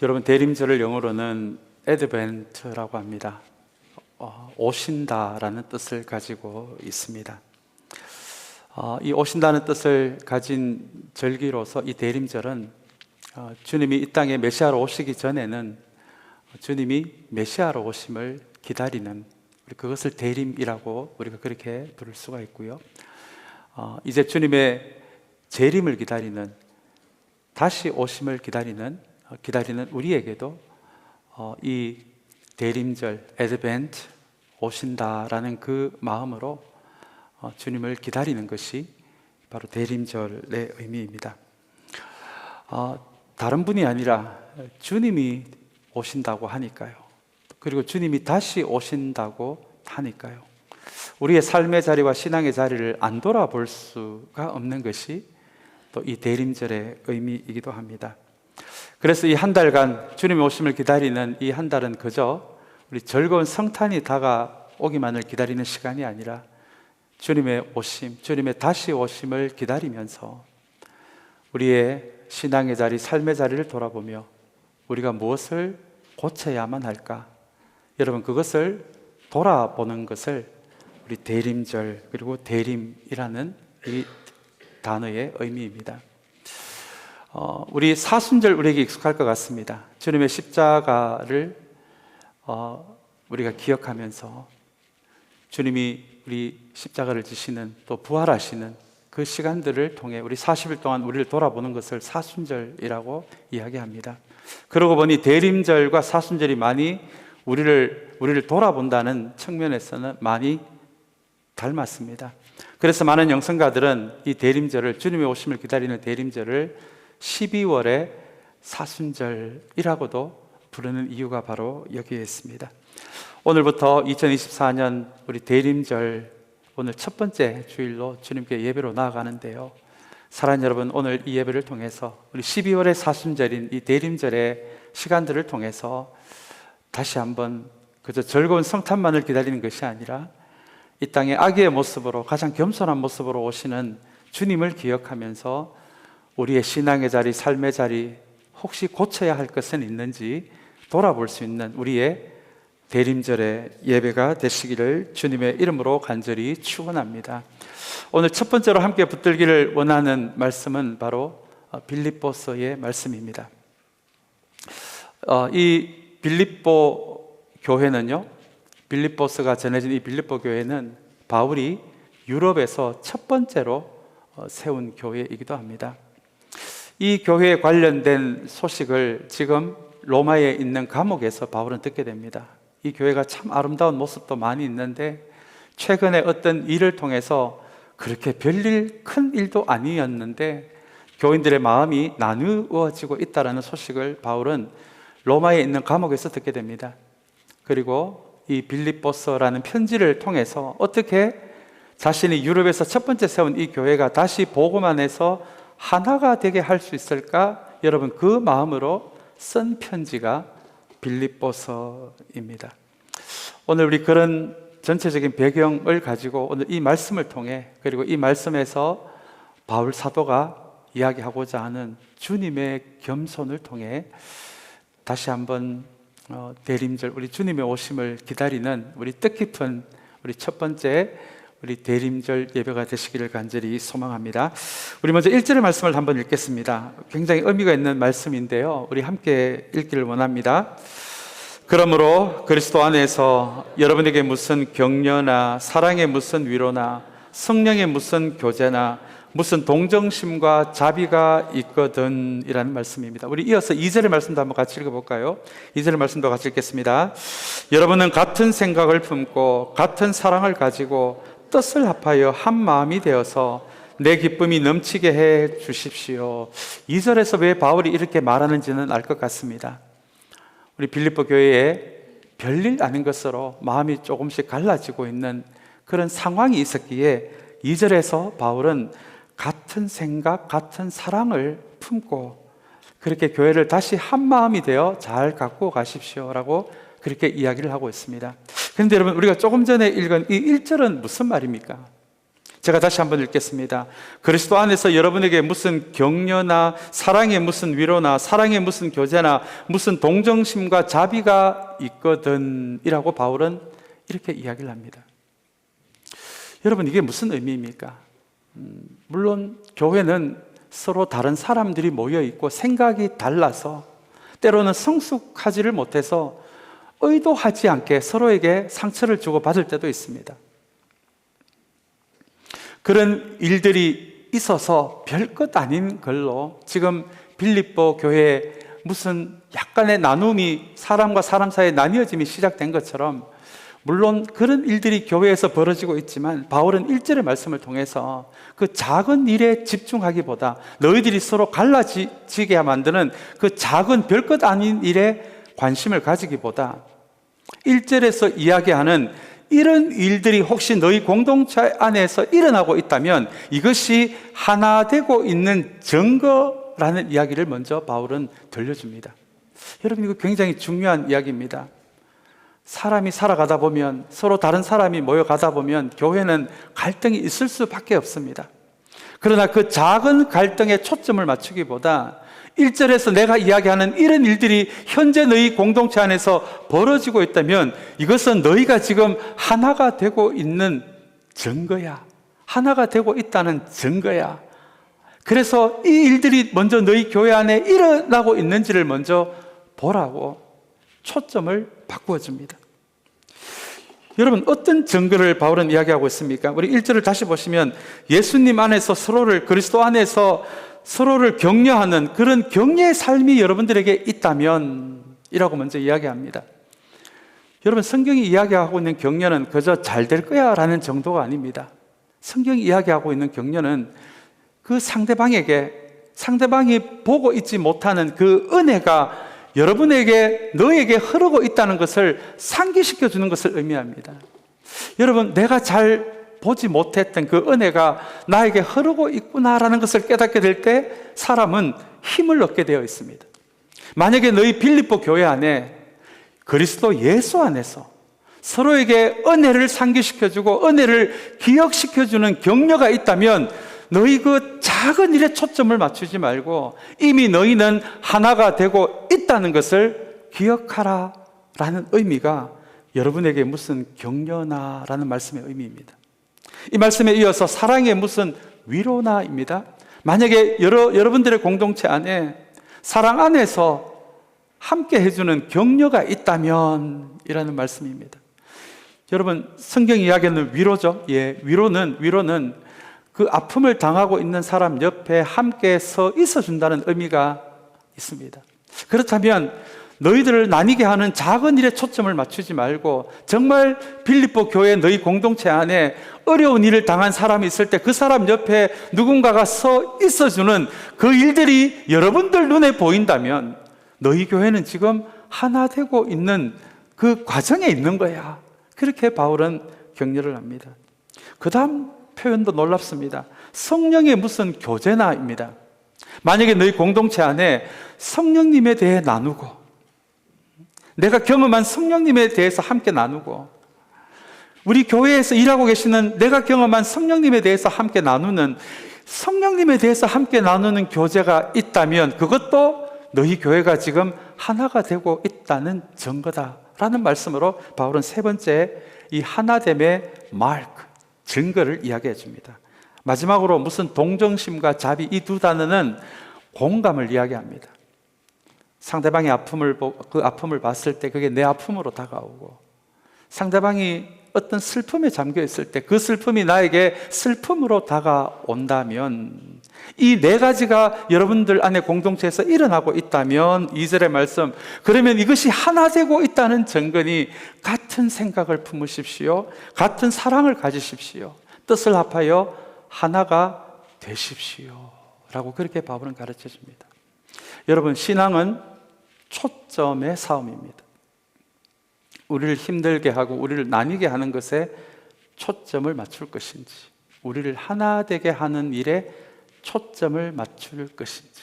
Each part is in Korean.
여러분, 대림절을 영어로는 애드벤트라고 합니다. 오신다라는 뜻을 가지고 있습니다. 이 오신다는 뜻을 가진 절기로서 이 대림절은 주님이 이 땅에 메시아로 오시기 전에는 주님이 메시아로 오심을 기다리는, 그것을 대림이라고 우리가 그렇게 부를 수가 있고요. 이제 주님의 재림을 기다리는, 다시 오심을 기다리는 우리에게도 이 대림절, 애드벤트, 오신다라는 그 마음으로 주님을 기다리는 것이 바로 대림절의 의미입니다. 다른 분이 아니라 주님이 오신다고 하니까요. 그리고 주님이 다시 오신다고 하니까요. 우리의 삶의 자리와 신앙의 자리를 안 돌아볼 수가 없는 것이 또 이 대림절의 의미이기도 합니다. 그래서 이 한 달간 주님의 오심을 기다리는 이 한 달은 그저 우리 즐거운 성탄이 다가오기만을 기다리는 시간이 아니라 주님의 오심, 주님의 다시 오심을 기다리면서 우리의 신앙의 자리, 삶의 자리를 돌아보며 우리가 무엇을 고쳐야만 할까? 여러분, 그것을 돌아보는 것을 우리 대림절, 그리고 대림이라는 이 단어의 의미입니다. 우리 사순절 우리에게 익숙할 것 같습니다. 주님의 십자가를 우리가 기억하면서 주님이 우리 십자가를 지시는, 또 부활하시는 그 시간들을 통해 우리 40일 동안 우리를 돌아보는 것을 사순절이라고 이야기합니다. 그러고 보니 대림절과 사순절이 많이 우리를 돌아본다는 측면에서는 많이 닮았습니다. 그래서 많은 영성가들은 이 대림절을, 주님의 오심을 기다리는 대림절을 12월의 사순절이라고도 부르는 이유가 바로 여기에 있습니다. 오늘부터 2024년 우리 대림절, 오늘 첫 번째 주일로 주님께 예배로 나아가는데요. 사랑하는 여러분, 오늘 이 예배를 통해서 우리 12월의 사순절인 이 대림절의 시간들을 통해서 다시 한번 그저 즐거운 성탄만을 기다리는 것이 아니라 이 땅에 아기의 모습으로, 가장 겸손한 모습으로 오시는 주님을 기억하면서 우리의 신앙의 자리, 삶의 자리, 혹시 고쳐야 할 것은 있는지 돌아볼 수 있는 우리의 대림절의 예배가 되시기를 주님의 이름으로 간절히 축원합니다. 오늘 첫 번째로 함께 붙들기를 원하는 말씀은 바로 빌립보서의 말씀입니다. 이 빌립보 교회는요, 빌립보서가 전해진 이 빌립보 교회는 바울이 유럽에서 첫 번째로 세운 교회이기도 합니다. 이 교회에 관련된 소식을 지금 로마에 있는 감옥에서 바울은 듣게 됩니다. 이 교회가 참 아름다운 모습도 많이 있는데 최근에 어떤 일을 통해서 그렇게 별일, 큰 일도 아니었는데 교인들의 마음이 나누어지고 있다는 소식을 바울은 로마에 있는 감옥에서 듣게 됩니다. 그리고 이 빌립보서라는 편지를 통해서 어떻게 자신이 유럽에서 첫 번째 세운 이 교회가 다시 복음 안에서 하나가 되게 할 수 있을까? 여러분, 그 마음으로 쓴 편지가 빌립보서입니다. 오늘 우리 그런 전체적인 배경을 가지고 오늘 이 말씀을 통해, 그리고 이 말씀에서 바울 사도가 이야기하고자 하는 주님의 겸손을 통해 다시 한번 대림절, 우리 주님의 오심을 기다리는 우리 뜻깊은 우리 첫 번째 우리 대림절 예배가 되시기를 간절히 소망합니다. 우리 먼저 1절의 말씀을 한번 읽겠습니다. 굉장히 의미가 있는 말씀인데요, 우리 함께 읽기를 원합니다. 그러므로 그리스도 안에서 여러분에게 무슨 격려나 사랑의 무슨 위로나 성령의 무슨 교제나 무슨 동정심과 자비가 있거든, 이라는 말씀입니다. 우리 이어서 2절의 말씀도 한번 같이 읽어볼까요? 2절의 말씀도 같이 읽겠습니다. 여러분은 같은 생각을 품고 같은 사랑을 가지고 뜻을 합하여 한 마음이 되어서 내 기쁨이 넘치게 해 주십시오. 2절에서 왜 바울이 이렇게 말하는지는 알 것 같습니다. 우리 빌립보 교회에 별일 아닌 것으로 마음이 조금씩 갈라지고 있는 그런 상황이 있었기에 2절에서 바울은 같은 생각, 같은 사랑을 품고 그렇게 교회를 다시 한 마음이 되어 잘 갖고 가십시오라고 그렇게 이야기를 하고 있습니다. 그런데 여러분, 우리가 조금 전에 읽은 이 1절은 무슨 말입니까? 제가 다시 한번 읽겠습니다. 그리스도 안에서 여러분에게 무슨 격려나 사랑의 무슨 위로나 사랑의 무슨 교제나 무슨 동정심과 자비가 있거든 이라고 바울은 이렇게 이야기를 합니다. 여러분, 이게 무슨 의미입니까? 물론 교회는 서로 다른 사람들이 모여 있고 생각이 달라서 때로는 성숙하지를 못해서 의도하지 않게 서로에게 상처를 주고 받을 때도 있습니다. 그런 일들이 있어서 별것 아닌 걸로 지금 빌립보 교회에 무슨 약간의 나눔이 사람과 사람 사이의 나뉘어짐이 시작된 것처럼, 물론 그런 일들이 교회에서 벌어지고 있지만 바울은 1절의 말씀을 통해서 그 작은 일에 집중하기보다 너희들이 서로 갈라지게 만드는 그 작은 별것 아닌 일에 관심을 가지기보다 1절에서 이야기하는 이런 일들이 혹시 너희 공동체 안에서 일어나고 있다면 이것이 하나 되고 있는 증거라는 이야기를 먼저 바울은 들려줍니다. 여러분, 이거 굉장히 중요한 이야기입니다. 사람이 살아가다 보면, 서로 다른 사람이 모여가다 보면 교회는 갈등이 있을 수밖에 없습니다. 그러나 그 작은 갈등에 초점을 맞추기보다 1절에서 내가 이야기하는 이런 일들이 현재 너희 공동체 안에서 벌어지고 있다면 이것은 너희가 지금 하나가 되고 있는 증거야. 하나가 되고 있다는 증거야. 그래서 이 일들이 먼저 너희 교회 안에 일어나고 있는지를 먼저 보라고 초점을 바꾸어 줍니다. 여러분, 어떤 증거를 바울은 이야기하고 있습니까? 우리 1절을 다시 보시면 예수님 안에서 서로를, 그리스도 안에서 서로를 격려하는 그런 격려의 삶이 여러분들에게 있다면 이라고 먼저 이야기합니다. 여러분, 성경이 이야기하고 있는 격려는 그저 잘 될 거야 라는 정도가 아닙니다. 성경이 이야기하고 있는 격려는 그 상대방에게, 상대방이 보고 있지 못하는 그 은혜가 여러분에게, 너에게 흐르고 있다는 것을 상기시켜 주는 것을 의미합니다. 여러분, 내가 잘 보지 못했던 그 은혜가 나에게 흐르고 있구나라는 것을 깨닫게 될 때 사람은 힘을 얻게 되어 있습니다. 만약에 너희 빌립보 교회 안에 그리스도 예수 안에서 서로에게 은혜를 상기시켜주고 은혜를 기억시켜주는 격려가 있다면 너희 그 작은 일에 초점을 맞추지 말고 이미 너희는 하나가 되고 있다는 것을 기억하라 라는 의미가 여러분에게 무슨 격려나라는 말씀의 의미입니다. 이 말씀에 이어서 사랑의 무슨 위로나입니다. 만약에 여러분들의 공동체 안에 사랑 안에서 함께 해주는 격려가 있다면 이라는 말씀입니다. 여러분, 성경이 이야기하는 위로죠. 예, 위로는 그 아픔을 당하고 있는 사람 옆에 함께 서 있어준다는 의미가 있습니다. 그렇다면 너희들을 나뉘게 하는 작은 일에 초점을 맞추지 말고 정말 빌립보 교회 너희 공동체 안에 어려운 일을 당한 사람이 있을 때 그 사람 옆에 누군가가 서 있어주는 그 일들이 여러분들 눈에 보인다면 너희 교회는 지금 하나 되고 있는 그 과정에 있는 거야. 그렇게 바울은 격려를 합니다. 그 다음 표현도 놀랍습니다. 성령의 무슨 교제나입니다. 만약에 너희 공동체 안에 성령님에 대해 나누고 내가 경험한 성령님에 대해서 함께 나누고 우리 교회에서 일하고 계시는 내가 경험한 성령님에 대해서 함께 나누는 성령님에 대해서 함께 나누는 교제가 있다면 그것도 너희 교회가 지금 하나가 되고 있다는 증거다라는 말씀으로 바울은 세 번째 이 하나됨의 마크, 증거를 이야기해 줍니다. 마지막으로 무슨 동정심과 자비, 이 두 단어는 공감을 이야기합니다. 상대방의 그 아픔을 봤을 때 그게 내 아픔으로 다가오고 상대방이 어떤 슬픔에 잠겨 있을 때 그 슬픔이 나에게 슬픔으로 다가온다면 이 네 가지가 여러분들 안에 공동체에서 일어나고 있다면 2절의 말씀, 그러면 이것이 하나 되고 있다는 증거니 같은 생각을 품으십시오. 같은 사랑을 가지십시오. 뜻을 합하여 하나가 되십시오 라고 그렇게 바울은 가르쳐 줍니다. 여러분, 신앙은 초점의 싸움입니다. 우리를 힘들게 하고 우리를 나뉘게 하는 것에 초점을 맞출 것인지, 우리를 하나 되게 하는 일에 초점을 맞출 것인지,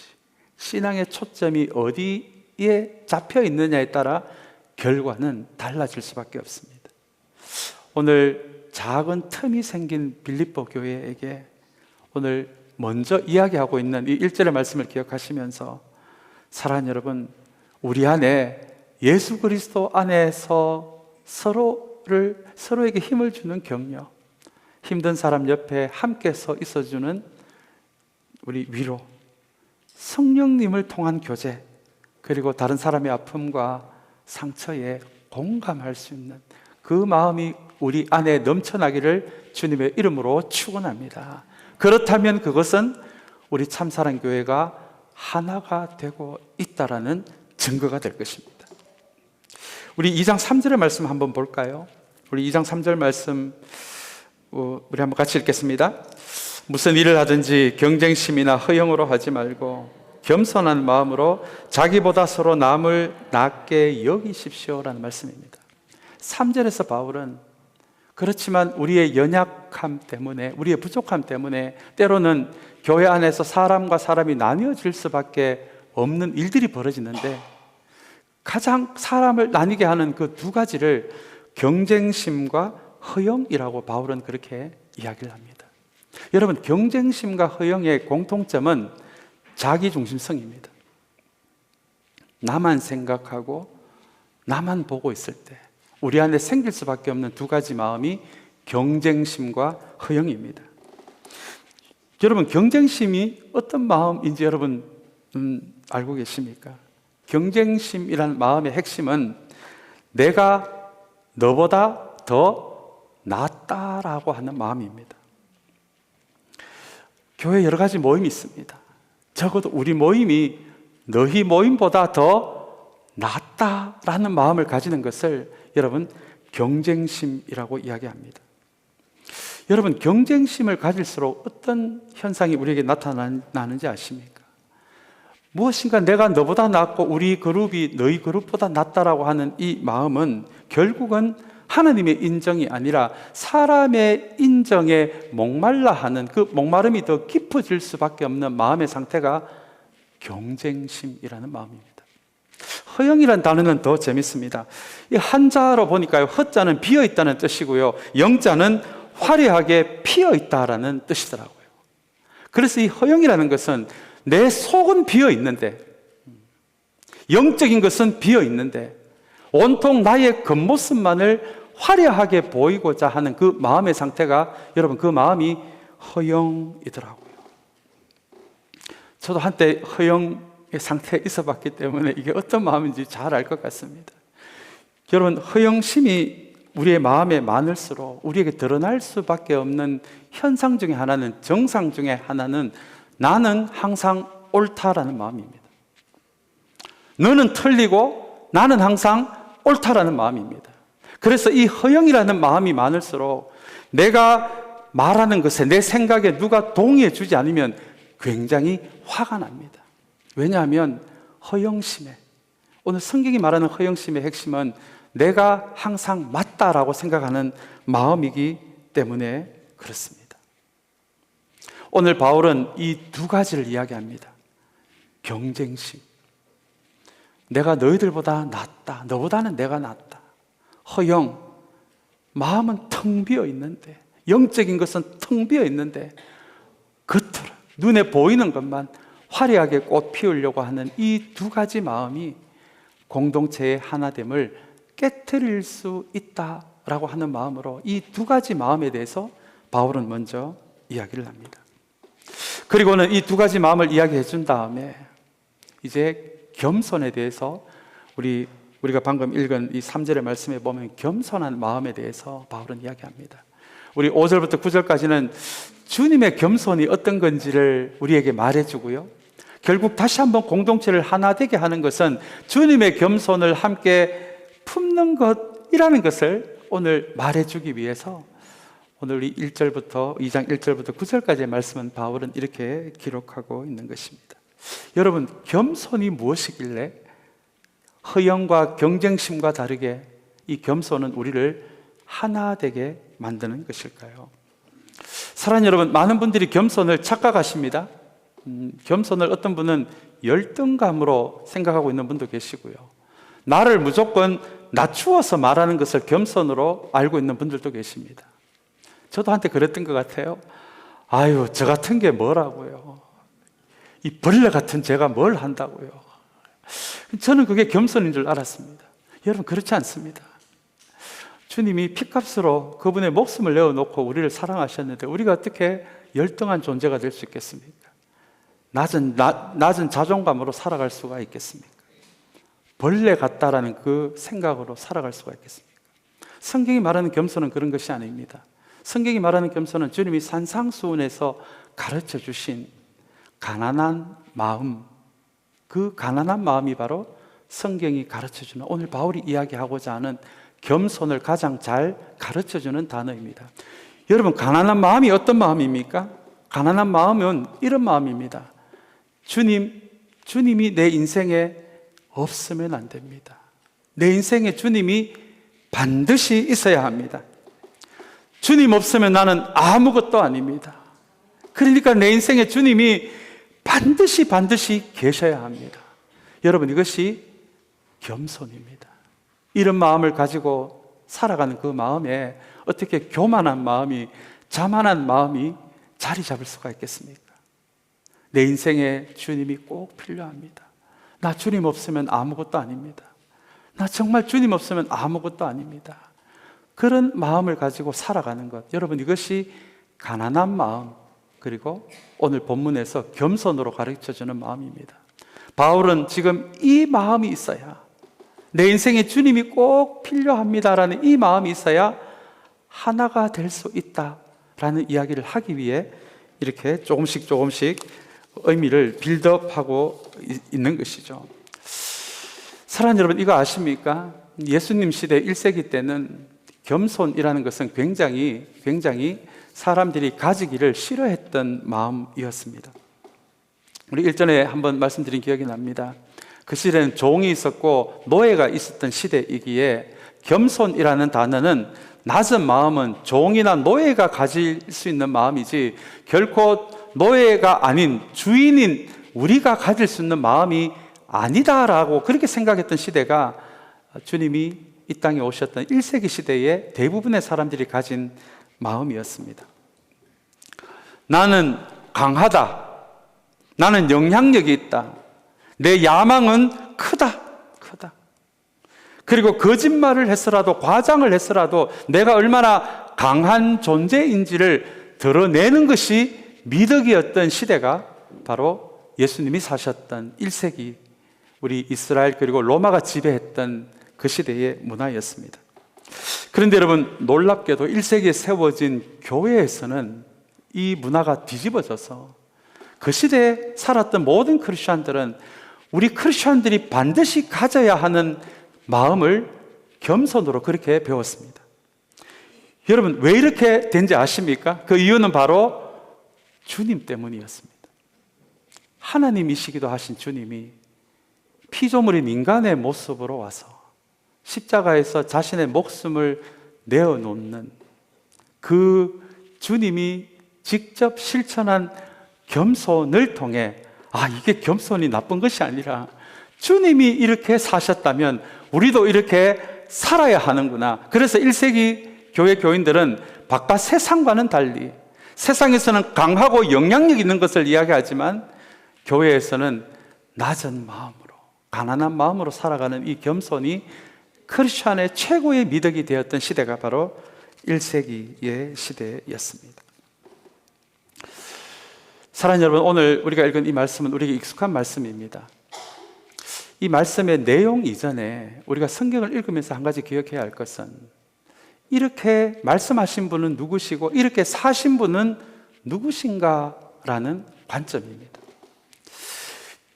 신앙의 초점이 어디에 잡혀 있느냐에 따라 결과는 달라질 수밖에 없습니다. 오늘 작은 틈이 생긴 빌립보 교회에게 오늘 먼저 이야기하고 있는 이 1절의 말씀을 기억하시면서, 사랑하는 여러분, 우리 안에 예수 그리스도 안에서 서로에게 힘을 주는 격려, 힘든 사람 옆에 함께 서 있어주는 우리 위로, 성령님을 통한 교제, 그리고 다른 사람의 아픔과 상처에 공감할 수 있는 그 마음이 우리 안에 넘쳐나기를 주님의 이름으로 축원합니다. 그렇다면 그것은 우리 참사랑교회가 하나가 되고 있다라는 증거가 될 것입니다. 우리 2장 3절의 말씀 한번 볼까요? 우리 2장 3절 말씀 우리 한번 같이 읽겠습니다. 무슨 일을 하든지 경쟁심이나 허영으로 하지 말고 겸손한 마음으로 자기보다 서로 남을 낮게 여기십시오라는 말씀입니다. 3절에서 바울은 그렇지만 우리의 연약함 때문에, 우리의 부족함 때문에 때로는 교회 안에서 사람과 사람이 나뉘어질 수밖에 없는 일들이 벌어지는데, 가장 사람을 나뉘게 하는 그 두 가지를 경쟁심과 허영이라고 바울은 그렇게 이야기를 합니다. 여러분, 경쟁심과 허영의 공통점은 자기중심성입니다. 나만 생각하고 나만 보고 있을 때 우리 안에 생길 수밖에 없는 두 가지 마음이 경쟁심과 허영입니다. 여러분, 경쟁심이 어떤 마음인지 여러분 알고 계십니까? 경쟁심이라는 마음의 핵심은 내가 너보다 더 낫다라고 하는 마음입니다. 교회에 여러 가지 모임이 있습니다. 적어도 우리 모임이 너희 모임보다 더 낫다라는 마음을 가지는 것을 여러분 경쟁심이라고 이야기합니다. 여러분, 경쟁심을 가질수록 어떤 현상이 우리에게 나타나는지 아십니까? 무엇인가 내가 너보다 낫고 우리 그룹이 너희 그룹보다 낫다라고 하는 이 마음은 결국은 하나님의 인정이 아니라 사람의 인정에 목말라 하는 그 목마름이 더 깊어질 수밖에 없는 마음의 상태가 경쟁심이라는 마음입니다. 허영이라는 단어는 더 재밌습니다. 이 한자로 보니까요, 허자는 비어있다는 뜻이고요, 영자는 화려하게 피어있다라는 뜻이더라고요. 그래서 이 허영이라는 것은 내 속은 비어있는데, 영적인 것은 비어있는데 온통 나의 겉모습만을 화려하게 보이고자 하는 그 마음의 상태가, 여러분, 그 마음이 허영이더라고요. 저도 한때 허영의 상태에 있어 봤기 때문에 이게 어떤 마음인지 잘 알 것 같습니다. 여러분, 허영심이 우리의 마음에 많을수록 우리에게 드러날 수밖에 없는 현상 중에 하나는, 정상 중에 하나는 나는 항상 옳다라는 마음입니다. 너는 틀리고 나는 항상 옳다라는 마음입니다. 그래서 이 허영이라는 마음이 많을수록 내가 말하는 것에, 내 생각에 누가 동의해 주지 않으면 굉장히 화가 납니다. 왜냐하면 허영심에, 오늘 성경이 말하는 허영심의 핵심은 내가 항상 맞다라고 생각하는 마음이기 때문에 그렇습니다. 오늘 바울은 이 두 가지를 이야기합니다. 경쟁심, 내가 너희들보다 낫다, 너보다는 내가 낫다. 허영, 마음은 텅 비어 있는데, 영적인 것은 텅 비어 있는데 겉으로 눈에 보이는 것만 화려하게 꽃 피우려고 하는 이 두 가지 마음이 공동체의 하나됨을 깨트릴 수 있다라고 하는 마음으로 이 두 가지 마음에 대해서 바울은 먼저 이야기를 합니다. 그리고는 이 두 가지 마음을 이야기해 준 다음에 이제 겸손에 대해서, 우리가 방금 읽은 이 3절의 말씀에 보면 겸손한 마음에 대해서 바울은 이야기합니다. 우리 5절부터 9절까지는 주님의 겸손이 어떤 건지를 우리에게 말해주고요, 결국 다시 한번 공동체를 하나 되게 하는 것은 주님의 겸손을 함께 품는 것이라는 것을 오늘 말해주기 위해서 오늘 우리 1절부터 2장 1절부터 9절까지의 말씀은 바울은 이렇게 기록하고 있는 것입니다. 여러분, 겸손이 무엇이길래 허영과 경쟁심과 다르게 이 겸손은 우리를 하나 되게 만드는 것일까요? 사랑하는 여러분, 많은 분들이 겸손을 착각하십니다. 겸손을 어떤 분은 열등감으로 생각하고 있는 분도 계시고요, 나를 무조건 낮추어서 말하는 것을 겸손으로 알고 있는 분들도 계십니다. 저도 한때 그랬던 것 같아요. 아유, 저 같은 게 뭐라고요. 이 벌레 같은 제가 뭘 한다고요. 저는 그게 겸손인 줄 알았습니다. 여러분, 그렇지 않습니다. 주님이 피값으로 그분의 목숨을 내어놓고 우리를 사랑하셨는데 우리가 어떻게 열등한 존재가 될 수 있겠습니까? 낮은 자존감으로 살아갈 수가 있겠습니까? 벌레 같다라는 그 생각으로 살아갈 수가 있겠습니까? 성경이 말하는 겸손은 그런 것이 아닙니다. 성경이 말하는 겸손은 주님이 산상수훈에서 가르쳐 주신 가난한 마음, 그 가난한 마음이 바로 성경이 가르쳐 주는, 오늘 바울이 이야기하고자 하는 겸손을 가장 잘 가르쳐 주는 단어입니다. 여러분, 가난한 마음이 어떤 마음입니까? 가난한 마음은 이런 마음입니다. 주님이 내 인생에 없으면 안 됩니다. 내 인생에 주님이 반드시 있어야 합니다. 주님 없으면 나는 아무것도 아닙니다. 그러니까 내 인생에 주님이 반드시 계셔야 합니다. 여러분, 이것이 겸손입니다. 이런 마음을 가지고 살아가는 그 마음에 어떻게 교만한 마음이, 자만한 마음이 자리 잡을 수가 있겠습니까? 내 인생에 주님이 꼭 필요합니다. 나 주님 없으면 아무것도 아닙니다. 나 정말 주님 없으면 아무것도 아닙니다. 그런 마음을 가지고 살아가는 것, 여러분, 이것이 가난한 마음, 그리고 오늘 본문에서 겸손으로 가르쳐주는 마음입니다. 바울은 지금 이 마음이 있어야, 내 인생에 주님이 꼭 필요합니다라는 이 마음이 있어야 하나가 될 수 있다라는 이야기를 하기 위해 이렇게 조금씩 의미를 빌드업하고 있는 것이죠. 사랑하는 여러분, 이거 아십니까? 예수님 시대 1세기 때는 겸손이라는 것은 굉장히 사람들이 가지기를 싫어했던 마음이었습니다. 우리 일전에 한번 말씀드린 기억이 납니다. 그 시대는 종이 있었고 노예가 있었던 시대이기에 겸손이라는 단어는, 낮은 마음은 종이나 노예가 가질 수 있는 마음이지 결코 노예가 아닌 주인인 우리가 가질 수 있는 마음이 아니다라고 그렇게 생각했던 시대가 주님이 이 땅에 오셨던 1세기 시대의 대부분의 사람들이 가진 마음이었습니다. 나는 강하다. 나는 영향력이 있다. 내 야망은 크다. 그리고 거짓말을 했으라도, 과장을 했으라도 내가 얼마나 강한 존재인지를 드러내는 것이 미덕이었던 시대가 바로 예수님이 사셨던 1세기 우리 이스라엘 그리고 로마가 지배했던 그 시대의 문화였습니다. 그런데 여러분, 놀랍게도 1세기에 세워진 교회에서는 이 문화가 뒤집어져서 그 시대에 살았던 모든 크리스천들은 우리 크리스천들이 반드시 가져야 하는 마음을 겸손으로 그렇게 배웠습니다. 여러분, 왜 이렇게 된지 아십니까? 그 이유는 바로 주님 때문이었습니다. 하나님이시기도 하신 주님이 피조물인 인간의 모습으로 와서 십자가에서 자신의 목숨을 내어놓는 그 주님이 직접 실천한 겸손을 통해, 이게 겸손이 나쁜 것이 아니라 주님이 이렇게 사셨다면 우리도 이렇게 살아야 하는구나. 그래서 1세기 교회 교인들은 바깥 세상과는 달리, 세상에서는 강하고 영향력 있는 것을 이야기하지만 교회에서는 낮은 마음으로, 가난한 마음으로 살아가는 이 겸손이 크리스천의 최고의 미덕이 되었던 시대가 바로 1세기의 시대였습니다. 사랑하는 여러분, 오늘 우리가 읽은 이 말씀은 우리에게 익숙한 말씀입니다. 이 말씀의 내용 이전에 우리가 성경을 읽으면서 한 가지 기억해야 할 것은, 이렇게 말씀하신 분은 누구시고 이렇게 사신 분은 누구신가라는 관점입니다.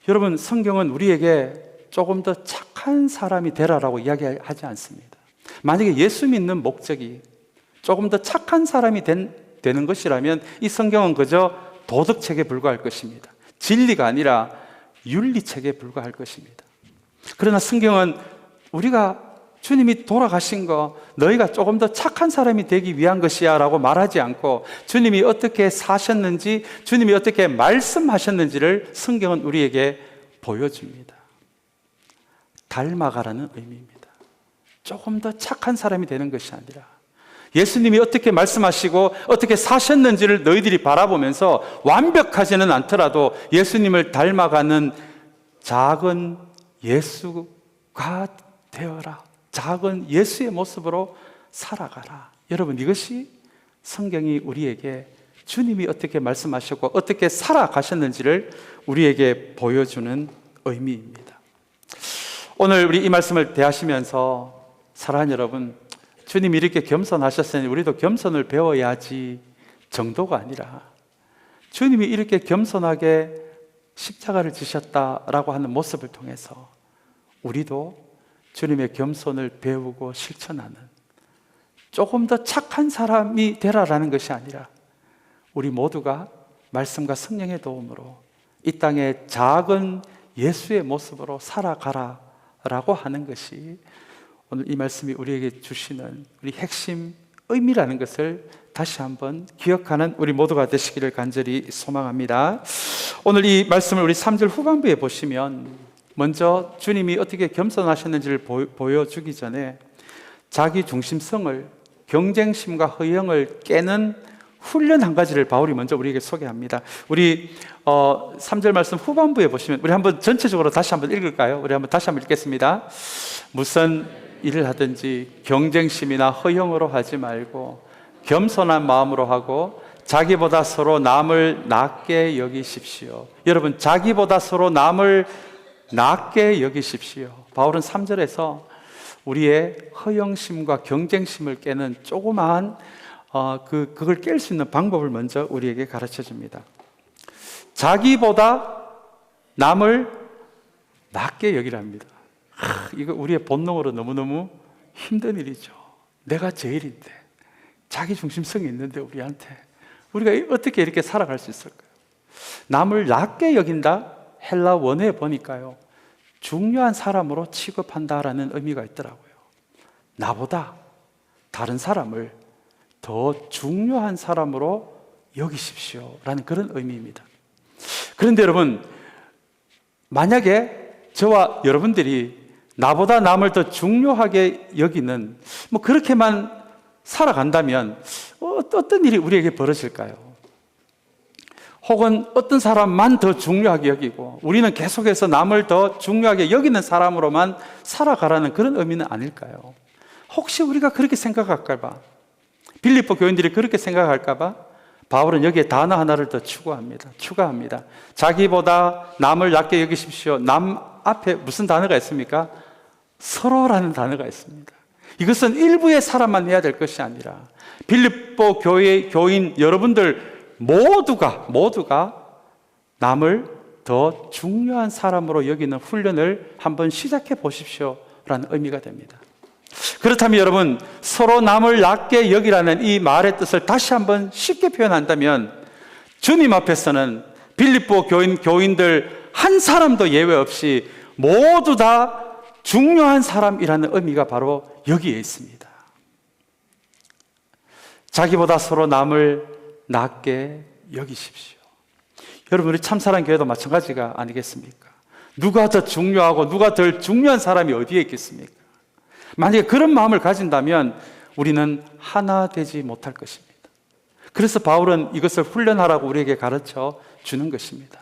여러분, 성경은 우리에게 조금 더 착한 사람이 되라라고 이야기하지 않습니다. 만약에 예수 믿는 목적이 조금 더 착한 사람이 되는 것이라면 이 성경은 그저 도덕책에 불과할 것입니다. 진리가 아니라 윤리책에 불과할 것입니다. 그러나 성경은 우리가 주님이 돌아가신 거 너희가 조금 더 착한 사람이 되기 위한 것이야 라고 말하지 않고, 주님이 어떻게 사셨는지, 주님이 어떻게 말씀하셨는지를 성경은 우리에게 보여줍니다. 닮아가라는 의미입니다. 조금 더 착한 사람이 되는 것이 아니라 예수님이 어떻게 말씀하시고 어떻게 사셨는지를 너희들이 바라보면서 완벽하지는 않더라도 예수님을 닮아가는 작은 예수가 되어라. 작은 예수의 모습으로 살아가라. 여러분, 이것이 성경이 우리에게 주님이 어떻게 말씀하셨고 어떻게 살아가셨는지를 우리에게 보여주는 의미입니다. 오늘 우리 이 말씀을 대하시면서 사랑하는 여러분, 주님이 이렇게 겸손하셨으니 우리도 겸손을 배워야지 정도가 아니라 주님이 이렇게 겸손하게 십자가를 지셨다라고 하는 모습을 통해서 우리도 주님의 겸손을 배우고 실천하는, 조금 더 착한 사람이 되라라는 것이 아니라 우리 모두가 말씀과 성령의 도움으로 이 땅의 작은 예수의 모습으로 살아가라라고 하는 것이 오늘 이 말씀이 우리에게 주시는 우리 핵심 의미라는 것을 다시 한번 기억하는 우리 모두가 되시기를 간절히 소망합니다. 오늘 이 말씀을 우리 3절 후반부에 보시면 먼저 주님이 어떻게 겸손하셨는지를 보여주기 전에 자기 중심성을, 경쟁심과 허영을 깨는 훈련 한 가지를 바울이 먼저 우리에게 소개합니다. 우리 3절 말씀 후반부에 보시면 우리 한번 전체적으로 다시 한번 읽을까요? 우리 한번 다시 한번 읽겠습니다. 무슨 일을 하든지 경쟁심이나 허영으로 하지 말고 겸손한 마음으로 하고 자기보다 서로 남을 낮게 여기십시오. 여러분, 자기보다 서로 남을 낮게 여기십시오. 바울은 3절에서 우리의 허영심과 경쟁심을 깨는 조그마한 그걸 깰 수 있는 방법을 먼저 우리에게 가르쳐 줍니다. 자기보다 남을 낮게 여기랍니다. 이거 우리의 본능으로 너무너무 힘든 일이죠. 내가 제일인데, 자기 중심성이 있는데 우리가 어떻게 이렇게 살아갈 수 있을까요? 남을 낮게 여긴다? 헬라 원어에 보니까요, 중요한 사람으로 취급한다라는 의미가 있더라고요. 나보다 다른 사람을 더 중요한 사람으로 여기십시오 라는 그런 의미입니다. 그런데 여러분, 만약에 저와 여러분들이 나보다 남을 더 중요하게 여기는 그렇게만 살아간다면 어떤 일이 우리에게 벌어질까요? 혹은 어떤 사람만 더 중요하게 여기고 우리는 계속해서 남을 더 중요하게 여기는 사람으로만 살아가라는 그런 의미는 아닐까요? 혹시 우리가 그렇게 생각할까 봐, 빌립보 교인들이 그렇게 생각할까 봐 바울은 여기에 단어 하나를 더 추가합니다. 자기보다 남을 낮게 여기십시오. 남 앞에 무슨 단어가 있습니까? 서로라는 단어가 있습니다. 이것은 일부의 사람만 해야 될 것이 아니라 빌립보 교회 교인 여러분들 모두가 남을 더 중요한 사람으로 여기는 훈련을 한번 시작해 보십시오 라는 의미가 됩니다. 그렇다면 여러분, 서로 남을 낮게 여기라는 이 말의 뜻을 다시 한번 쉽게 표현한다면 주님 앞에서는 빌립보 교인들 한 사람도 예외 없이 모두 다 중요한 사람이라는 의미가 바로 여기에 있습니다. 자기보다 서로 남을 낮게 여기십시오. 여러분, 우리 참사랑교회도 마찬가지가 아니겠습니까? 누가 더 중요하고 누가 덜 중요한 사람이 어디에 있겠습니까? 만약에 그런 마음을 가진다면 우리는 하나 되지 못할 것입니다. 그래서 바울은 이것을 훈련하라고 우리에게 가르쳐 주는 것입니다.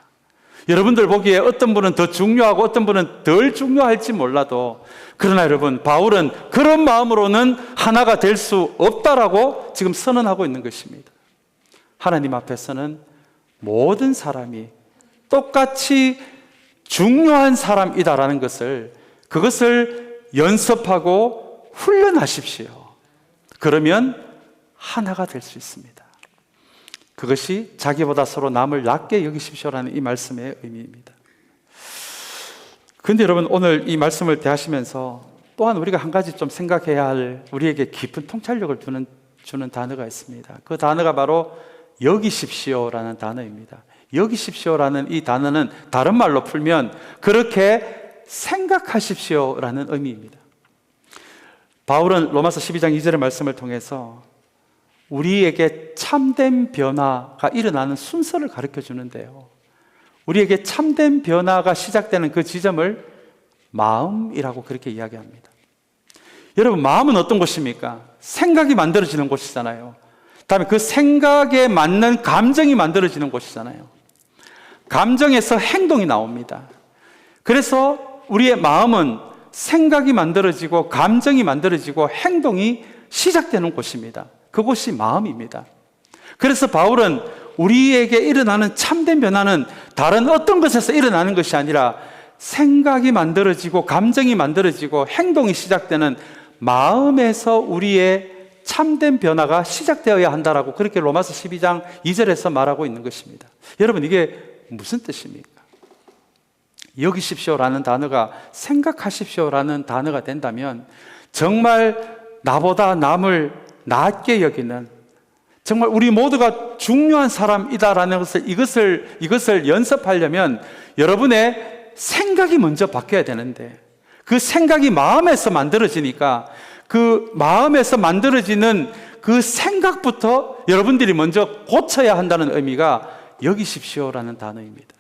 여러분들 보기에 어떤 분은 더 중요하고 어떤 분은 덜 중요할지 몰라도, 그러나 여러분, 바울은 그런 마음으로는 하나가 될 수 없다라고 지금 선언하고 있는 것입니다. 하나님 앞에서는 모든 사람이 똑같이 중요한 사람이다라는 그것을 연습하고 훈련하십시오. 그러면 하나가 될 수 있습니다. 그것이 자기보다 서로 남을 낮게 여기십시오라는 이 말씀의 의미입니다. 그런데 여러분, 오늘 이 말씀을 대하시면서 또한 우리가 한 가지 좀 생각해야 할, 우리에게 깊은 통찰력을 주는 단어가 있습니다. 그 단어가 바로 여기십시오라는 단어입니다. 여기십시오라는 이 단어는 다른 말로 풀면 그렇게 생각하십시오라는 의미입니다. 바울은 로마서 12장 2절의 말씀을 통해서 우리에게 참된 변화가 일어나는 순서를 가르쳐 주는데요, 우리에게 참된 변화가 시작되는 그 지점을 마음이라고 그렇게 이야기합니다. 여러분, 마음은 어떤 곳입니까? 생각이 만들어지는 곳이잖아요. 다음에 그 생각에 맞는 감정이 만들어지는 곳이잖아요. 감정에서 행동이 나옵니다. 그래서 우리의 마음은 생각이 만들어지고 감정이 만들어지고 행동이 시작되는 곳입니다. 그곳이 마음입니다. 그래서 바울은 우리에게 일어나는 참된 변화는 다른 어떤 것에서 일어나는 것이 아니라 생각이 만들어지고 감정이 만들어지고 행동이 시작되는 마음에서 우리의 참된 변화가 시작되어야 한다라고 그렇게 로마서 12장 2절에서 말하고 있는 것입니다. 여러분, 이게 무슨 뜻입니까? 여기십시오라는 단어가 생각하십시오라는 단어가 된다면 정말 나보다 남을 낮게 여기는, 정말 우리 모두가 중요한 사람이다라는 이것을 연습하려면 여러분의 생각이 먼저 바뀌어야 되는데, 그 생각이 마음에서 만들어지니까 그 마음에서 만들어지는 그 생각부터 여러분들이 먼저 고쳐야 한다는 의미가 여기십시오라는 단어입니다.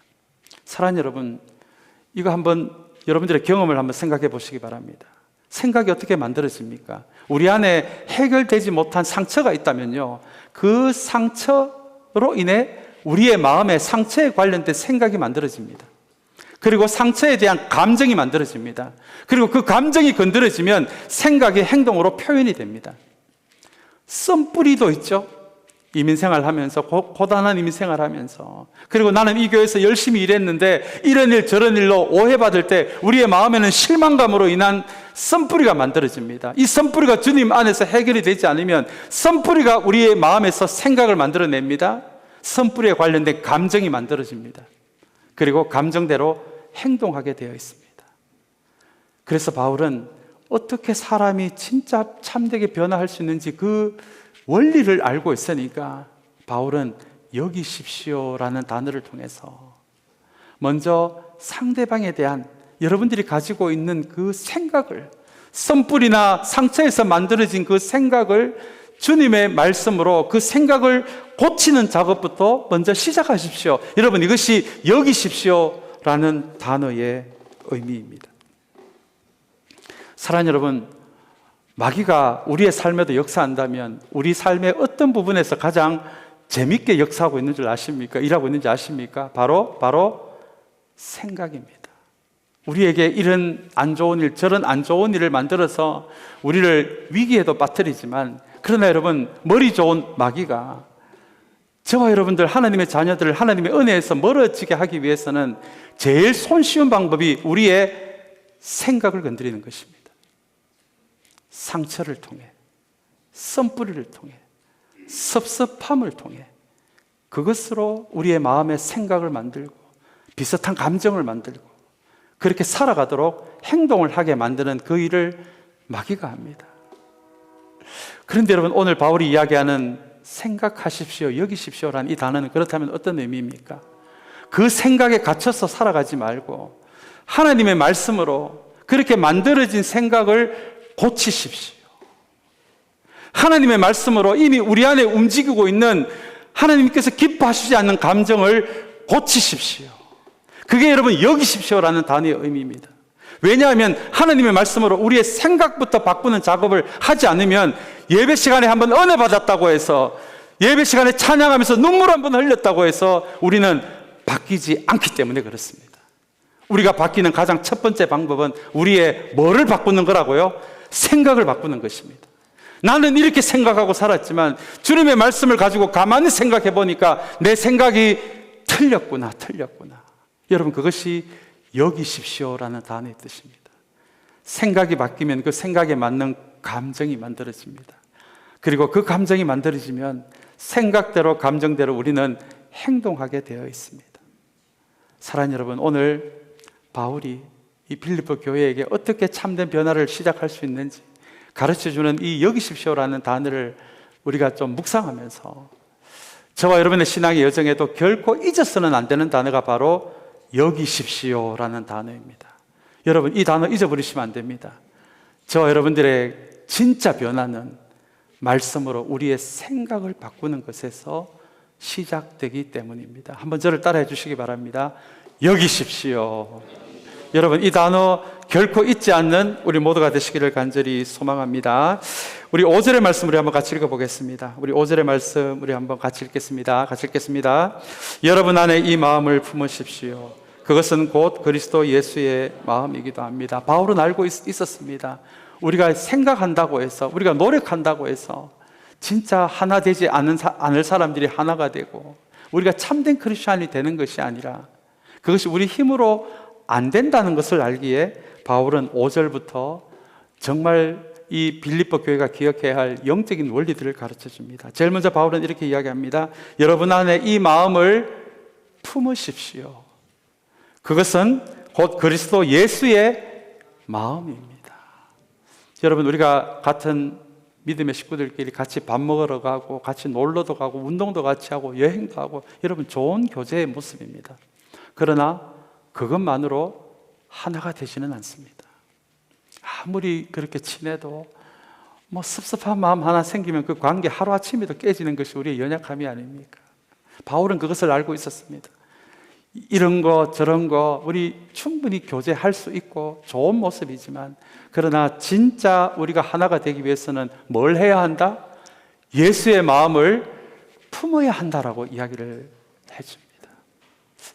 사랑하는 여러분, 이거 한번 여러분들의 경험을 한번 생각해 보시기 바랍니다. 생각이 어떻게 만들어집니까? 우리 안에 해결되지 못한 상처가 있다면요, 그 상처로 인해 우리의 마음에 상처에 관련된 생각이 만들어집니다. 그리고 상처에 대한 감정이 만들어집니다. 그리고 그 감정이 건드려지면 생각이 행동으로 표현이 됩니다. 썸뿌리도 있죠. 이민생활 하면서, 고단한 이민생활 하면서, 그리고 나는 이 교회에서 열심히 일했는데 이런 일 저런 일로 오해받을 때 우리의 마음에는 실망감으로 인한 썸뿌리가 만들어집니다. 이 썸뿌리가 주님 안에서 해결이 되지 않으면 썸뿌리가 우리의 마음에서 생각을 만들어냅니다. 썸뿌리에 관련된 감정이 만들어집니다. 그리고 감정대로 행동하게 되어 있습니다. 그래서 바울은 어떻게 사람이 진짜 참되게 변화할 수 있는지 그 원리를 알고 있으니까 바울은 여기십시오라는 단어를 통해서 먼저 상대방에 대한 여러분들이 가지고 있는 그 생각을, 썸뿌리나 상처에서 만들어진 그 생각을 주님의 말씀으로 그 생각을 고치는 작업부터 먼저 시작하십시오. 여러분, 이것이 여기십시오라는 단어의 의미입니다. 사랑하는 여러분, 마귀가 우리의 삶에도 역사한다면 우리 삶의 어떤 부분에서 가장 재밌게 역사하고 있는 줄 아십니까? 일하고 있는지 아십니까? 바로 생각입니다. 우리에게 이런 안 좋은 일, 저런 안 좋은 일을 만들어서 우리를 위기에도 빠뜨리지만, 그러나 여러분, 머리 좋은 마귀가 저와 여러분들, 하나님의 자녀들을 하나님의 은혜에서 멀어지게 하기 위해서는 제일 손쉬운 방법이 우리의 생각을 건드리는 것입니다. 상처를 통해, 썸뿌리를 통해, 섭섭함을 통해 그것으로 우리의 마음의 생각을 만들고 비슷한 감정을 만들고 그렇게 살아가도록 행동을 하게 만드는 그 일을 마귀가 합니다. 그런데 여러분, 오늘 바울이 이야기하는 생각하십시오, 여기십시오라는 이 단어는 그렇다면 어떤 의미입니까? 그 생각에 갇혀서 살아가지 말고 하나님의 말씀으로 그렇게 만들어진 생각을 고치십시오. 하나님의 말씀으로 이미 우리 안에 움직이고 있는 하나님께서 기뻐하시지 않는 감정을 고치십시오. 그게 여러분 여기십시오라는 단어의 의미입니다. 왜냐하면 하나님의 말씀으로 우리의 생각부터 바꾸는 작업을 하지 않으면 예배 시간에 한번 은혜 받았다고 해서, 예배 시간에 찬양하면서 눈물 한번 흘렸다고 해서 우리는 바뀌지 않기 때문에 그렇습니다. 우리가 바뀌는 가장 첫 번째 방법은 우리의 뭐를 바꾸는 거라고요? 생각을 바꾸는 것입니다. 나는 이렇게 생각하고 살았지만 주님의 말씀을 가지고 가만히 생각해 보니까 내 생각이 틀렸구나. 여러분, 그것이 여기십시오라는 단어의 뜻입니다. 생각이 바뀌면 그 생각에 맞는 감정이 만들어집니다. 그리고 그 감정이 만들어지면 생각대로 감정대로 우리는 행동하게 되어 있습니다. 사랑하는 여러분, 오늘 바울이 이 빌립보 교회에게 어떻게 참된 변화를 시작할 수 있는지 가르쳐주는 이 여기십시오라는 단어를 우리가 좀 묵상하면서 저와 여러분의 신앙의 여정에도 결코 잊어서는 안 되는 단어가 바로 여기십시오라는 단어입니다. 여러분, 이 단어 잊어버리시면 안 됩니다. 저와 여러분들의 진짜 변화는 말씀으로 우리의 생각을 바꾸는 것에서 시작되기 때문입니다. 한번 저를 따라해 주시기 바랍니다. 여기십시오. 여러분, 이 단어 결코 잊지 않는 우리 모두가 되시기를 간절히 소망합니다. 우리 5절의 말씀 우리 한번 같이 읽어보겠습니다. 우리 5절의 말씀 우리 한번 같이 읽겠습니다. 같이 읽겠습니다. 여러분 안에 이 마음을 품으십시오. 그것은 곧 그리스도 예수의 마음이기도 합니다. 바울은 알고 있었습니다. 우리가 생각한다고 해서, 우리가 노력한다고 해서 진짜 하나 되지 않을 사람들이 하나가 되고 우리가 참된 크리스찬이 되는 것이 아니라 그것이 우리 힘으로 안 된다는 것을 알기에 바울은 5절부터 정말 이 빌립보 교회가 기억해야 할 영적인 원리들을 가르쳐 줍니다. 제일 먼저 바울은 이렇게 이야기합니다. 여러분 안에 이 마음을 품으십시오. 그것은 곧 그리스도 예수의 마음입니다. 여러분, 우리가 같은 믿음의 식구들끼리 같이 밥 먹으러 가고 같이 놀러도 가고 운동도 같이 하고 여행도 하고, 여러분 좋은 교제의 모습입니다. 그러나 그것만으로 하나가 되지는 않습니다. 아무리 그렇게 친해도 뭐 섭섭한 마음 하나 생기면 그 관계 하루아침에도 깨지는 것이 우리의 연약함이 아닙니까? 바울은 그것을 알고 있었습니다. 이런 거 저런 거 우리 충분히 교제할 수 있고 좋은 모습이지만, 그러나 진짜 우리가 하나가 되기 위해서는 뭘 해야 한다? 예수의 마음을 품어야 한다라고 이야기를 해줍니다.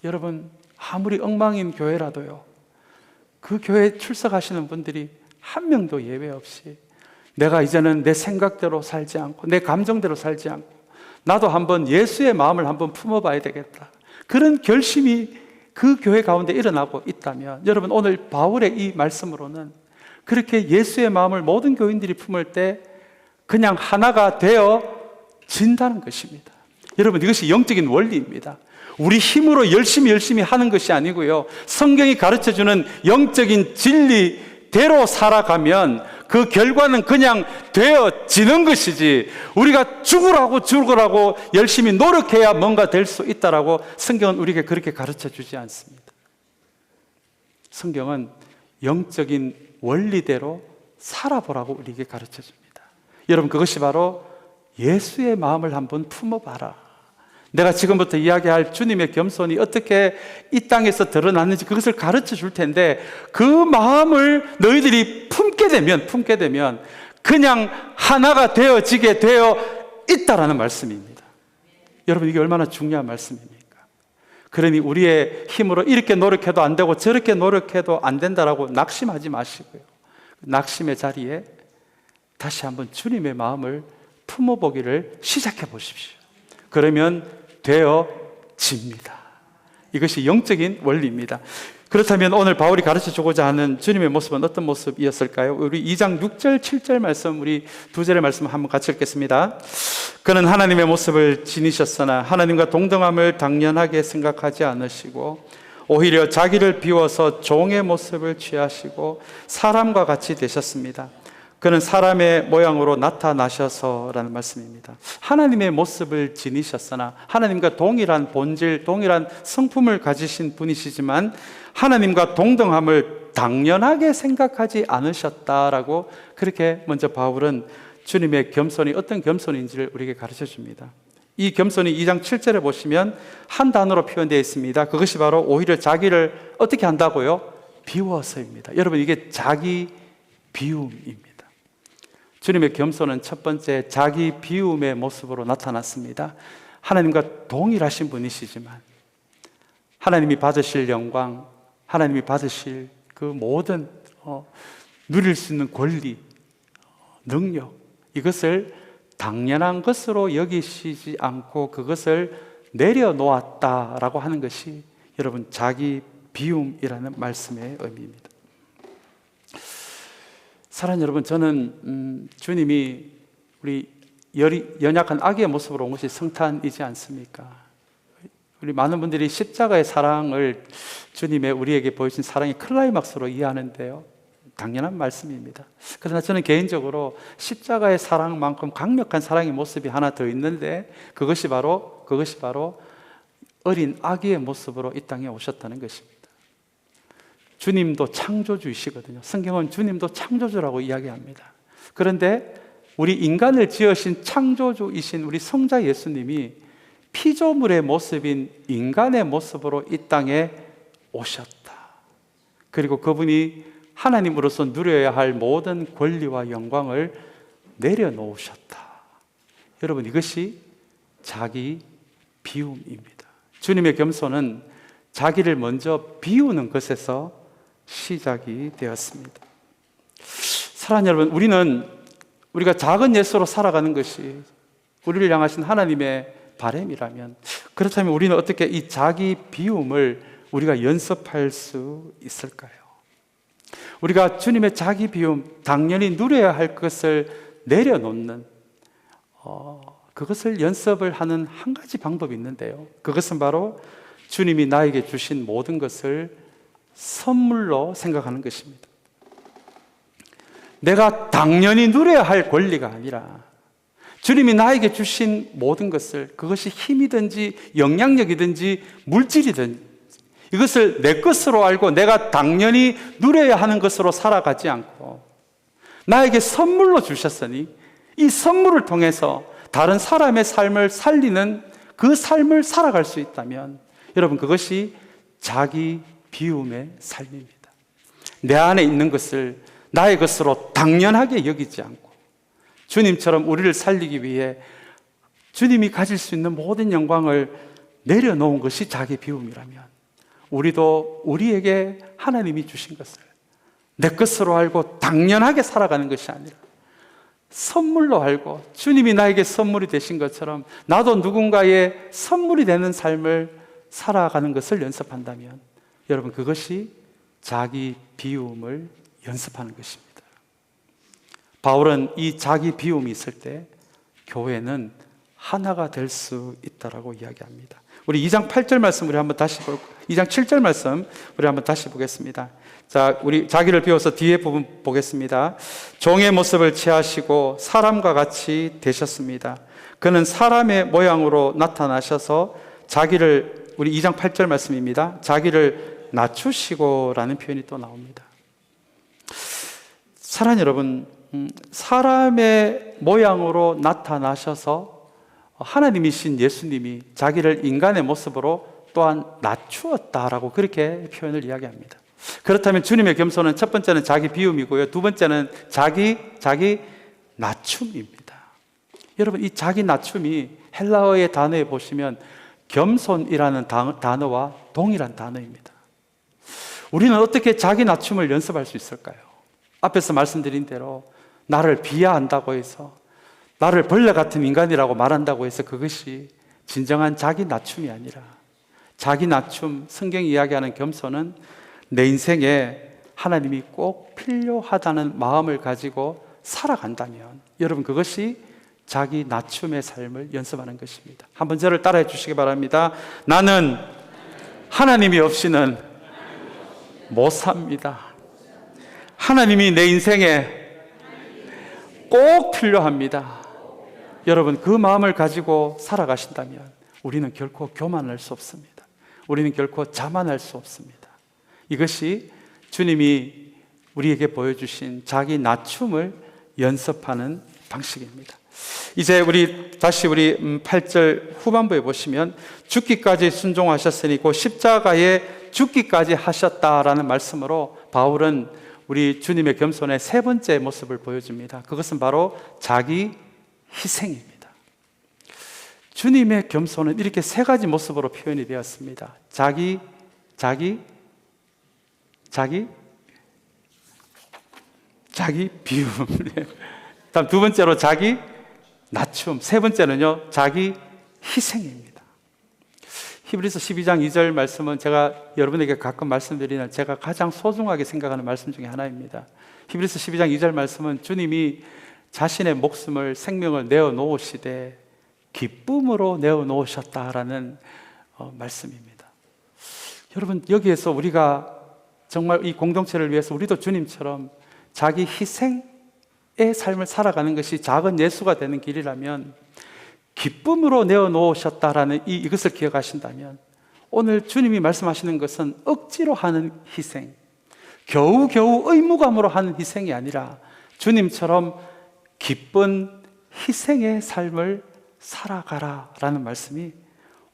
여러분, 아무리 엉망인 교회라도요, 그 교회에 출석하시는 분들이 한 명도 예외 없이 내가 이제는 내 생각대로 살지 않고 내 감정대로 살지 않고 나도 한번 예수의 마음을 한번 품어봐야 되겠다, 그런 결심이 그 교회 가운데 일어나고 있다면, 여러분 오늘 바울의 이 말씀으로는 그렇게 예수의 마음을 모든 교인들이 품을 때 그냥 하나가 되어진다는 것입니다. 여러분, 이것이 영적인 원리입니다. 우리 힘으로 열심히 하는 것이 아니고요, 성경이 가르쳐주는 영적인 진리대로 살아가면 그 결과는 그냥 되어지는 것이지, 우리가 죽으라고 열심히 노력해야 뭔가 될 수 있다라고 성경은 우리에게 그렇게 가르쳐주지 않습니다. 성경은 영적인 원리대로 살아보라고 우리에게 가르쳐줍니다. 여러분, 그것이 바로 예수의 마음을 한번 품어봐라. 내가 지금부터 이야기할 주님의 겸손이 어떻게 이 땅에서 드러났는지 그것을 가르쳐 줄 텐데, 그 마음을 너희들이 품게 되면 그냥 하나가 되어지게 되어 있다라는 말씀입니다. 여러분, 이게 얼마나 중요한 말씀입니까? 그러니 우리의 힘으로 이렇게 노력해도 안 되고 저렇게 노력해도 안 된다라고 낙심하지 마시고요, 낙심의 자리에 다시 한번 주님의 마음을 품어보기를 시작해 보십시오. 그러면 되어집니다. 이것이 영적인 원리입니다. 그렇다면 오늘 바울이 가르쳐 주고자 하는 주님의 모습은 어떤 모습이었을까요? 우리 2장 6절 7절 말씀, 우리 두 절의 말씀 한번 같이 읽겠습니다. 그는 하나님의 모습을 지니셨으나 하나님과 동등함을 당연하게 생각하지 않으시고 오히려 자기를 비워서 종의 모습을 취하시고 사람과 같이 되셨습니다. 그는 사람의 모양으로 나타나셔서라는 말씀입니다. 하나님의 모습을 지니셨으나, 하나님과 동일한 본질, 동일한 성품을 가지신 분이시지만 하나님과 동등함을 당연하게 생각하지 않으셨다라고, 그렇게 먼저 바울은 주님의 겸손이 어떤 겸손인지를 우리에게 가르쳐 줍니다. 이 겸손이 2장 7절에 보시면 한 단어로 표현되어 있습니다. 그것이 바로 오히려 자기를 어떻게 한다고요? 비워서입니다. 여러분, 이게 자기 비움입니다. 주님의 겸손은 첫 번째 자기 비움의 모습으로 나타났습니다. 하나님과 동일하신 분이시지만 하나님이 받으실 영광, 하나님이 받으실 그 모든 누릴 수 있는 권리, 능력, 이것을 당연한 것으로 여기시지 않고 그것을 내려놓았다라고 하는 것이 여러분 자기 비움이라는 말씀의 의미입니다. 사랑하는 여러분, 저는 주님이 우리 연약한 아기의 모습으로 온 것이 성탄이지 않습니까? 우리 많은 분들이 십자가의 사랑을 주님의 우리에게 보여주신 사랑의 클라이막스로 이해하는데요, 당연한 말씀입니다. 그러나 저는 개인적으로 십자가의 사랑만큼 강력한 사랑의 모습이 하나 더 있는데, 그것이 바로 어린 아기의 모습으로 이 땅에 오셨다는 것입니다. 주님도 창조주이시거든요. 성경은 주님도 창조주라고 이야기합니다. 그런데 우리 인간을 지으신 창조주이신 우리 성자 예수님이 피조물의 모습인 인간의 모습으로 이 땅에 오셨다. 그리고 그분이 하나님으로서 누려야 할 모든 권리와 영광을 내려놓으셨다. 여러분, 이것이 자기 비움입니다. 주님의 겸손은 자기를 먼저 비우는 것에서 시작이 되었습니다. 사랑하는 여러분, 우리가 작은 예수로 살아가는 것이 우리를 향하신 하나님의 바람이라면, 그렇다면 우리는 어떻게 이 자기 비움을 우리가 연습할 수 있을까요? 우리가 주님의 자기 비움, 당연히 누려야 할 것을 내려놓는 그것을 연습을 하는 한 가지 방법이 있는데요, 그것은 바로 주님이 나에게 주신 모든 것을 선물로 생각하는 것입니다. 내가 당연히 누려야 할 권리가 아니라 주님이 나에게 주신 모든 것을, 그것이 힘이든지 영향력이든지 물질이든지, 이것을 내 것으로 알고 내가 당연히 누려야 하는 것으로 살아가지 않고 나에게 선물로 주셨으니 이 선물을 통해서 다른 사람의 삶을 살리는 그 삶을 살아갈 수 있다면, 여러분, 그것이 자기 비움의 삶입니다. 내 안에 있는 것을 나의 것으로 당연하게 여기지 않고 주님처럼 우리를 살리기 위해 주님이 가질 수 있는 모든 영광을 내려놓은 것이 자기 비움이라면, 우리도 우리에게 하나님이 주신 것을 내 것으로 알고 당연하게 살아가는 것이 아니라 선물로 알고 주님이 나에게 선물이 되신 것처럼 나도 누군가의 선물이 되는 삶을 살아가는 것을 연습한다면, 여러분, 그것이 자기 비움을 연습하는 것입니다. 바울은 이 자기 비움이 있을 때 교회는 하나가 될 수 있다라고 이야기합니다. 우리 2장 8절 말씀 우리 한번 다시 2장 7절 말씀 우리 한번 다시 보겠습니다. 자, 우리 자기를 비워서 뒤에 부분 보겠습니다. 종의 모습을 취하시고 사람과 같이 되셨습니다. 그는 사람의 모양으로 나타나셔서 자기를, 우리 2장 8절 말씀입니다. 자기를 낮추시고라는 표현이 또 나옵니다. 사랑하는 여러분, 사람의 모양으로 나타나셔서 하나님이신 예수님이 자기를 인간의 모습으로 또한 낮추었다라고 그렇게 표현을 이야기합니다. 그렇다면 주님의 겸손은 첫 번째는 자기 비움이고요, 두 번째는 자기 낮춤입니다. 여러분, 이 자기 낮춤이 헬라어의 단어에 보시면 겸손이라는 단어와 동일한 단어입니다. 우리는 어떻게 자기 낮춤을 연습할 수 있을까요? 앞에서 말씀드린 대로 나를 비하한다고 해서, 나를 벌레 같은 인간이라고 말한다고 해서 그것이 진정한 자기 낮춤이 아니라, 자기 낮춤, 성경이 이야기하는 겸손은 내 인생에 하나님이 꼭 필요하다는 마음을 가지고 살아간다면, 여러분, 그것이 자기 낮춤의 삶을 연습하는 것입니다. 한번 저를 따라해 주시기 바랍니다. 나는 하나님이 없이는 못 삽니다. 하나님이 내 인생에 꼭 필요합니다. 여러분, 그 마음을 가지고 살아가신다면 우리는 결코 교만할 수 없습니다. 우리는 결코 자만할 수 없습니다. 이것이 주님이 우리에게 보여주신 자기 낮춤을 연습하는 방식입니다. 이제 다시 8절 후반부에 보시면 죽기까지 순종하셨으니 곧 십자가에 죽기까지 하셨다라는 말씀으로 바울은 우리 주님의 겸손의 세 번째 모습을 보여줍니다. 그것은 바로 자기 희생입니다. 주님의 겸손은 이렇게 세 가지 모습으로 표현이 되었습니다. 자기 비움. 다음 두 번째로 자기 낮춤. 세 번째는요, 자기 희생입니다. 히브리서 12장 2절 말씀은 제가 여러분에게 가끔 말씀드리는 제가 가장 소중하게 생각하는 말씀 중에 하나입니다. 히브리서 12장 2절 말씀은 주님이 자신의 목숨을, 생명을 내어놓으시되 기쁨으로 내어놓으셨다라는 말씀입니다. 여러분, 여기에서 우리가 정말 이 공동체를 위해서 우리도 주님처럼 자기 희생의 삶을 살아가는 것이 작은 예수가 되는 길이라면, 기쁨으로 내어놓으셨다라는 이것을 기억하신다면, 오늘 주님이 말씀하시는 것은 억지로 하는 희생, 겨우겨우 의무감으로 하는 희생이 아니라 주님처럼 기쁜 희생의 삶을 살아가라라는 말씀이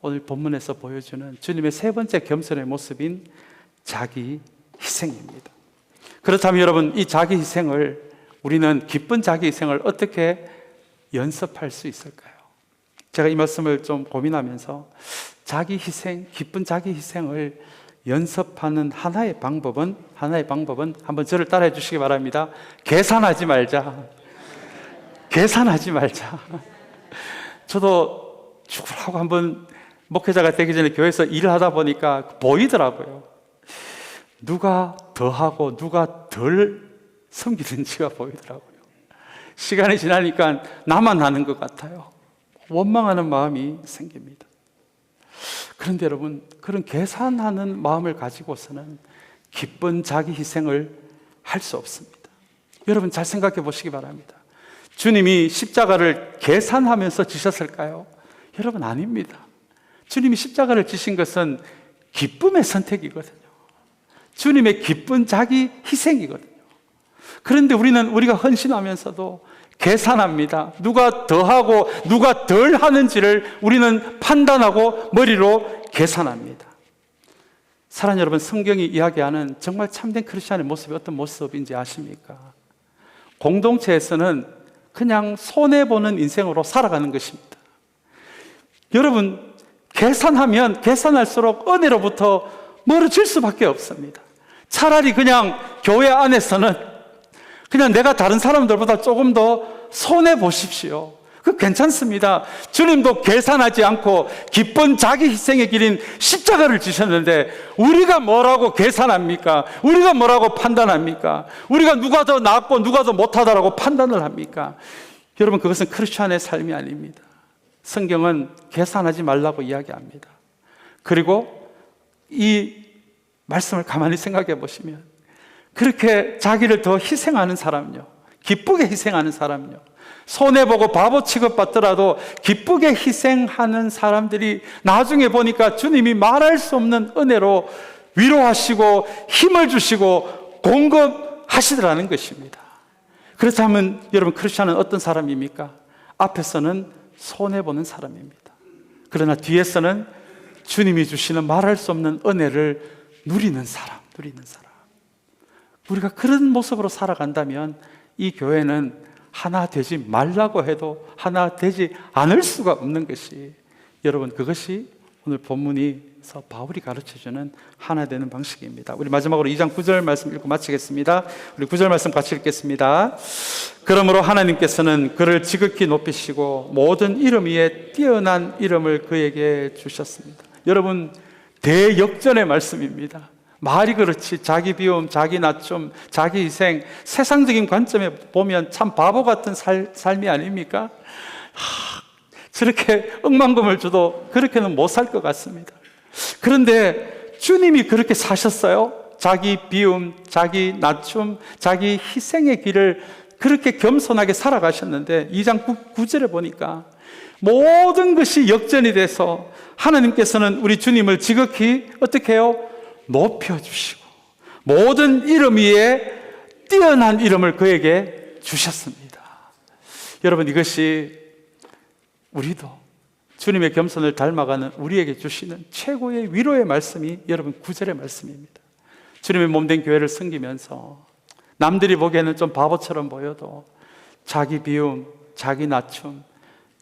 오늘 본문에서 보여주는 주님의 세 번째 겸손의 모습인 자기 희생입니다. 그렇다면 여러분, 이 자기 희생을, 우리는 기쁜 자기 희생을 어떻게 연습할 수 있을까요? 제가 이 말씀을 좀 고민하면서 자기 희생, 기쁜 자기 희생을 연습하는 하나의 방법은 한번 저를 따라해 주시기 바랍니다. 계산하지 말자. 계산하지 말자. 저도 죽으라고 한번 목회자가 되기 전에 교회에서 일을 하다 보니까 보이더라고요. 누가 더 하고 누가 덜 섬기는지가 보이더라고요. 시간이 지나니까 나만 하는 것 같아요. 원망하는 마음이 생깁니다. 그런데 여러분, 그런 계산하는 마음을 가지고서는 기쁜 자기 희생을 할 수 없습니다. 여러분, 잘 생각해 보시기 바랍니다. 주님이 십자가를 계산하면서 지셨을까요? 여러분, 아닙니다. 주님이 십자가를 지신 것은 기쁨의 선택이거든요. 주님의 기쁜 자기 희생이거든요. 그런데 우리가 헌신하면서도 계산합니다. 누가 더 하고 누가 덜 하는지를 우리는 판단하고 머리로 계산합니다. 사랑하는 여러분, 성경이 이야기하는 정말 참된 크리스찬의 모습이 어떤 모습인지 아십니까? 공동체에서는 그냥 손해보는 인생으로 살아가는 것입니다. 여러분, 계산하면 계산할수록 은혜로부터 멀어질 수밖에 없습니다. 차라리 그냥 교회 안에서는 그냥 내가 다른 사람들보다 조금 더 손해보십시오. 그 괜찮습니다. 주님도 계산하지 않고 기쁜 자기 희생의 길인 십자가를 지셨는데 우리가 뭐라고 계산합니까? 우리가 뭐라고 판단합니까? 우리가 누가 더 낫고 누가 더 못하다라고 판단을 합니까? 여러분, 그것은 크리스찬의 삶이 아닙니다. 성경은 계산하지 말라고 이야기합니다. 그리고 이 말씀을 가만히 생각해 보시면 그렇게 자기를 더 희생하는 사람요, 기쁘게 희생하는 사람요, 손해보고 바보 취급받더라도 기쁘게 희생하는 사람들이 나중에 보니까 주님이 말할 수 없는 은혜로 위로하시고 힘을 주시고 공급하시더라는 것입니다. 그렇다면 여러분, 크리스찬은 어떤 사람입니까? 앞에서는 손해보는 사람입니다. 그러나 뒤에서는 주님이 주시는 말할 수 없는 은혜를 누리는 사람. 우리가 그런 모습으로 살아간다면 이 교회는 하나 되지 말라고 해도 하나 되지 않을 수가 없는 것이, 여러분, 그것이 오늘 본문에서 바울이 가르쳐주는 하나 되는 방식입니다. 우리 마지막으로 2장 9절 말씀 읽고 마치겠습니다. 우리 9절 말씀 같이 읽겠습니다. 그러므로 하나님께서는 그를 지극히 높이시고 모든 이름 위에 뛰어난 이름을 그에게 주셨습니다. 여러분, 대역전의 말씀입니다. 말이 그렇지 자기 비움, 자기 낮춤, 자기 희생, 세상적인 관점에 보면 참 바보 같은 삶이 아닙니까? 저렇게 억만금을 줘도 그렇게는 못 살 것 같습니다. 그런데 주님이 그렇게 사셨어요. 자기 비움, 자기 낮춤, 자기 희생의 길을 그렇게 겸손하게 살아가셨는데 2장 9절에 보니까 모든 것이 역전이 돼서 하나님께서는 우리 주님을 지극히 어떻게 해요? 높여주시고 모든 이름 위에 뛰어난 이름을 그에게 주셨습니다. 여러분, 이것이 우리도 주님의 겸손을 닮아가는 우리에게 주시는 최고의 위로의 말씀이 여러분 9절의 말씀입니다. 주님의 몸된 교회를 섬기면서 남들이 보기에는 좀 바보처럼 보여도 자기 비움, 자기 낮춤,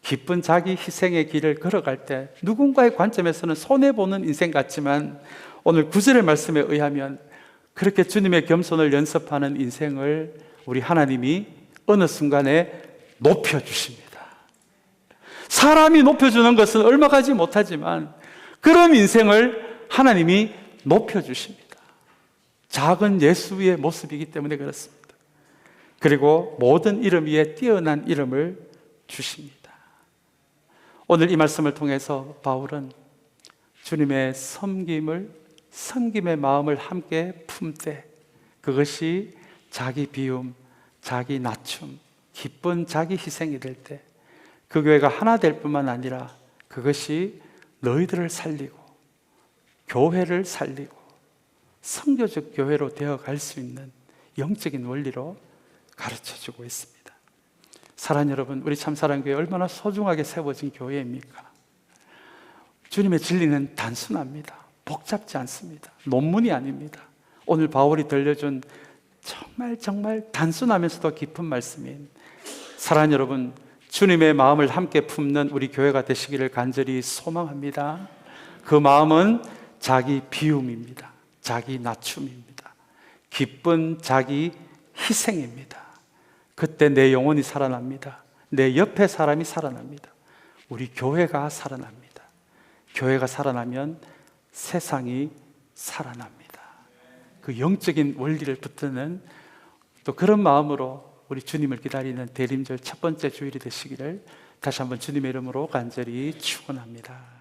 기쁜 자기 희생의 길을 걸어갈 때 누군가의 관점에서는 손해보는 인생 같지만 오늘 9절의 말씀에 의하면 그렇게 주님의 겸손을 연습하는 인생을 우리 하나님이 어느 순간에 높여주십니다. 사람이 높여주는 것은 얼마 가지 못하지만 그런 인생을 하나님이 높여주십니다. 작은 예수의 모습이기 때문에 그렇습니다. 그리고 모든 이름 위에 뛰어난 이름을 주십니다. 오늘 이 말씀을 통해서 바울은 주님의 섬김의 마음을 함께 품되 그것이 자기 비움, 자기 낮춤, 기쁜 자기 희생이 될 때 그 교회가 하나 될 뿐만 아니라 그것이 너희들을 살리고 교회를 살리고 선교적 교회로 되어갈 수 있는 영적인 원리로 가르쳐주고 있습니다. 사랑하는 여러분, 우리 참사랑교회 얼마나 소중하게 세워진 교회입니까? 주님의 진리는 단순합니다. 복잡지 않습니다. 논문이 아닙니다. 오늘 바울이 들려준 정말 단순하면서도 깊은 말씀인 사랑하는 여러분, 주님의 마음을 함께 품는 우리 교회가 되시기를 간절히 소망합니다. 그 마음은 자기 비움입니다. 자기 낮춤입니다. 기쁜 자기 희생입니다. 그때 내 영혼이 살아납니다. 내 옆에 사람이 살아납니다. 우리 교회가 살아납니다. 교회가 살아나면 세상이 살아납니다. 그 영적인 원리를 붙드는 또 그런 마음으로 우리 주님을 기다리는 대림절 첫 번째 주일이 되시기를 다시 한번 주님의 이름으로 간절히 축원합니다.